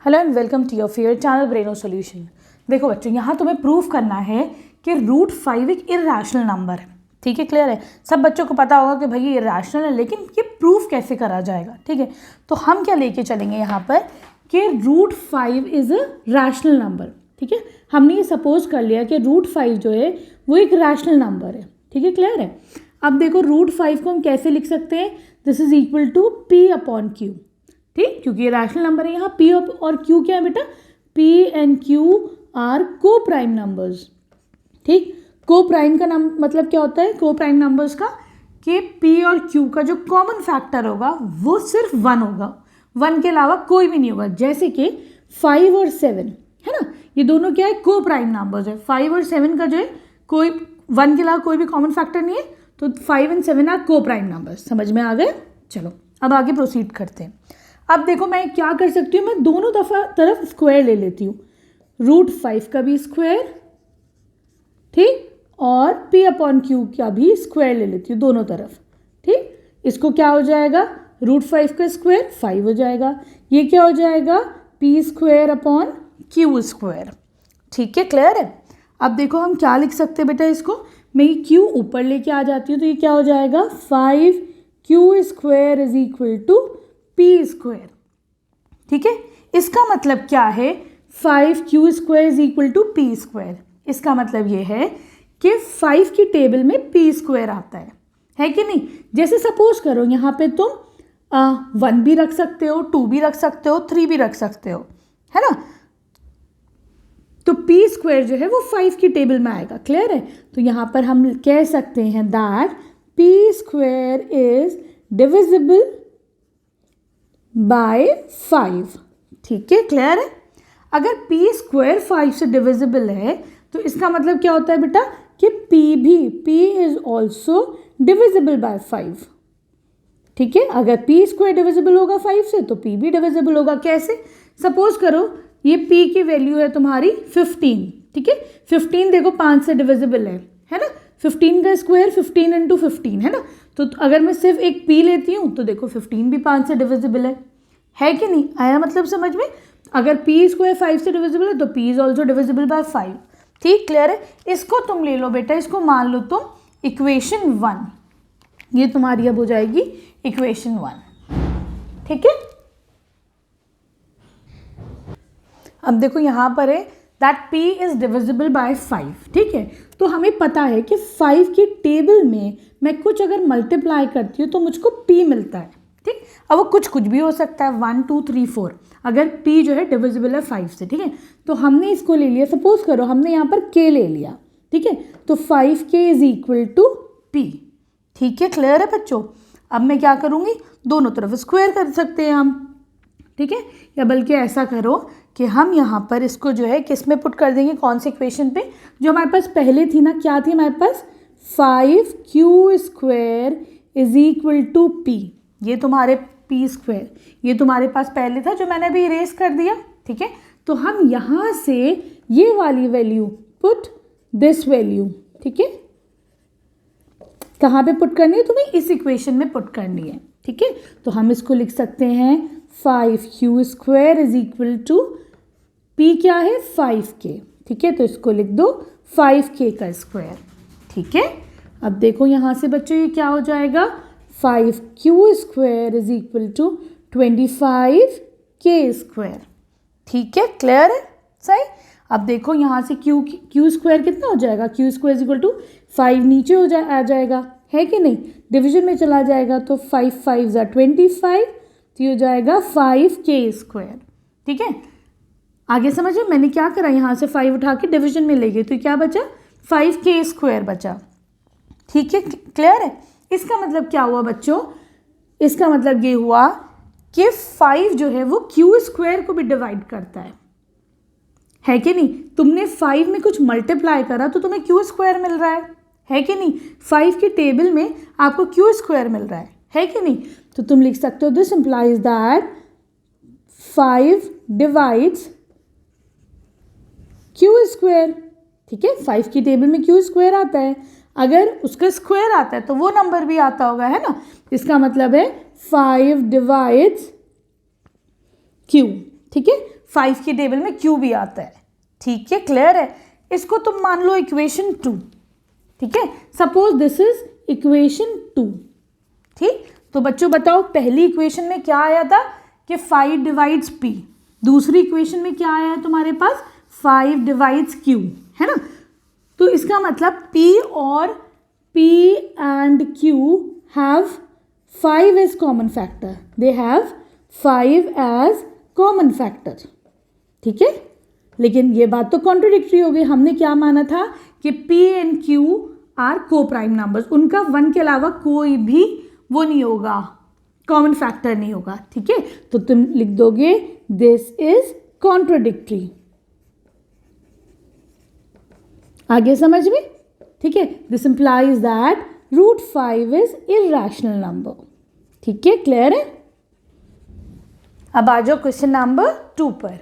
Hello and welcome to your favourite channel Braino solution. देखो बच्चों, यहाँ तुम्हें प्रूफ करना है कि √5 एक इर्रेशनल नंबर है। ठीक है, क्लियर है? सब बच्चों को पता होगा कि भाई ये इर्रेशनल है, लेकिन ये प्रूफ कैसे करा जाएगा। ठीक है, तो हम क्या लेके चलेंगे यहाँ पर कि √5 इज़ अ रैशनल नंबर। ठीक है, हमने ये सपोज कर लिया कि √5 जो है वो एक रैशनल नंबर है। ठीक है, क्लियर है? अब देखो √5 को हम कैसे लिख सकते हैं? This is equal to P/Q। ठीक, क्योंकि ये रैशनल नंबर है। यहाँ P और Q क्या है बेटा? P एंड Q आर को प्राइम नंबर्स। ठीक, को प्राइम का नाम मतलब क्या होता है? को प्राइम नंबर्स का कि P और Q का जो कॉमन फैक्टर होगा वो सिर्फ 1 होगा, 1 के अलावा कोई भी नहीं होगा। जैसे कि 5 और 7 है ना, ये दोनों क्या है? को प्राइम नंबर्स है। 5 और 7 का जो है कोई 1 के अलावा कोई भी कॉमन फैक्टर नहीं है, तो 5 एंड 7 आर को प्राइम नंबर्स। समझ में आ गए? चलो अब आगे प्रोसीड करते हैं। अब देखो मैं क्या कर सकती हूँ, मैं दोनों तरफ स्क्वायर ले लेती हूँ। √5 का भी स्क्वायर, ठीक, और P/Q का भी स्क्वायर ले लेती हूँ दोनों तरफ। ठीक, इसको क्या हो जाएगा? √5 का स्क्वायर 5 हो जाएगा। ये क्या हो जाएगा? P²/Q²। ठीक है, क्लियर है? अब देखो हम क्या लिख सकते हैं बेटा इसको। मैं ये Q ऊपर लेके आ जाती हूँ, तो ये क्या हो जाएगा? 5Q² = P²। ठीक है, इसका मतलब क्या है? 5Q² = P²। इसका मतलब ये है कि 5 की टेबल में P² आता है कि नहीं? जैसे सपोज करो यहाँ पे तुम 1 भी रख सकते हो, 2 भी रख सकते हो, 3 भी रख सकते हो, है ना? तो P² जो है वो 5 की टेबल में आएगा। क्लियर है? तो यहाँ पर हम कह सकते हैं that P² is divisible by 5। ठीक है, क्लियर है? अगर P² 5 से डिविजिबल है तो इसका मतलब क्या होता है बेटा कि P is also divisible by 5। ठीक है, अगर P² डिविजिबल होगा 5 से तो P भी डिविजिबल होगा। कैसे? सपोज करो ये P की वैल्यू है तुम्हारी 15। ठीक है, 15 देखो 5 से डिविजिबल है ना? 15 का स्क्वायर 15 × 15 है ना? तो अगर मैं सिर्फ एक P लेती हूँ तो देखो 15 भी 5 से डिविजिबल है कि नहीं? आया मतलब समझ में? अगर P² 5 से डिविजिबल है तो P is also divisible by 5। ठीक, क्लियर है? इसको तुम ले लो बेटा, इसको मान लो तुम इक्वेशन 1। ये तुम्हारी अब हो जाएगी इक्वेशन 1। ठीक है, अब देखो यहाँ पर है that P is divisible by 5। ठीक है, तो हमें पता है कि 5 की टेबल में मैं कुछ अगर मल्टीप्लाई करती हूँ तो मुझको P मिलता है। ठीक, अब वो कुछ भी हो सकता है, 1 2 3 4, अगर P जो है डिविजिबल है 5 से। ठीक है, तो हमने इसको ले लिया, सपोज करो हमने यहाँ पर K ले लिया। ठीक है, तो 5K = P। ठीक है, क्लियर है बच्चों? अब मैं क्या करूँगी? दोनों तरफ स्क्वायर कर सकते हैं हम। ठीक है, या बल्कि ऐसा करो कि हम यहाँ पर इसको जो है किस में पुट कर देंगे? कौन सी इक्वेशन पे? जो हमारे पास पहले थी ना, क्या थी हमारे पास? 5Q² = P। ये तुम्हारे P², ये तुम्हारे पास पहले था जो मैंने अभी इरेज कर दिया। ठीक है, तो हम यहाँ से ये वाली वैल्यू पुट दिस वैल्यू। ठीक है, कहाँ पे पुट करनी है? तुम्हें इस इक्वेशन में पुट करनी है। ठीक है, तो हम इसको लिख सकते हैं 5Q² = P क्या है? 5K। ठीक है, तो इसको लिख दो 5K का स्क्वायर। ठीक है, अब देखो यहाँ से बच्चों ये क्या हो जाएगा? 5Q² = 25K²। ठीक है, क्लियर है? सही। अब देखो यहाँ से Q² कितना हो जाएगा? Q² = 5 नीचे आ जाएगा, है कि नहीं? डिवीजन में चला जाएगा तो 5 5 = 25, तो ये हो जाएगा 5K²। ठीक है, आगे समझे मैंने क्या करा? यहाँ से 5 उठा के डिवीजन में ले गए, तो क्या बचा? 5K² बचा। ठीक है, क्लियर है? इसका मतलब क्या हुआ बच्चों? इसका मतलब ये हुआ कि 5 जो है वो Q² को भी डिवाइड करता है कि नहीं? तुमने 5 में कुछ मल्टीप्लाई करा तो तुम्हें Q² मिल रहा है कि नहीं? 5 की टेबल में आपको Q² मिल रहा है कि नहीं? तो तुम लिख सकते हो this implies that 5 divides Q²। ठीक है, 5 की टेबल में Q² आता है, अगर उसका स्क्वायर आता है तो वो नंबर भी आता होगा, है ना? इसका मतलब है 5 डिवाइड्स Q। ठीक है, 5 की टेबल में क्यू भी आता है, ठीक है, क्लियर है। इसको तुम मान लो इक्वेशन 2, ठीक है, सपोज दिस इज इक्वेशन 2, ठीक। तो बच्चों बताओ पहली इक्वेशन में क्या आया था कि 5 डिवाइड्स p, दूसरी इक्वेशन में क्या आया है तुम्हारे पास 5 डिवाइड्स q, है ना। तो इसका मतलब p और p and q have 5 as common factor, they have 5 as common factor, ठीक है। लेकिन ये बात तो कॉन्ट्रोडिक्टरी हो गई, हमने क्या माना था कि p and q आर को प्राइम नंबर्स, उनका 1 के अलावा कोई भी वो नहीं होगा, कॉमन फैक्टर नहीं होगा, ठीक है। तो तुम लिख दोगे दिस इज कॉन्ट्रोडिक्टरी, आगे समझ में, ठीक है। This implies that root 5 is irrational number, ठीक है, क्लियर है। अब आ जाओ क्वेश्चन नंबर 2 पर।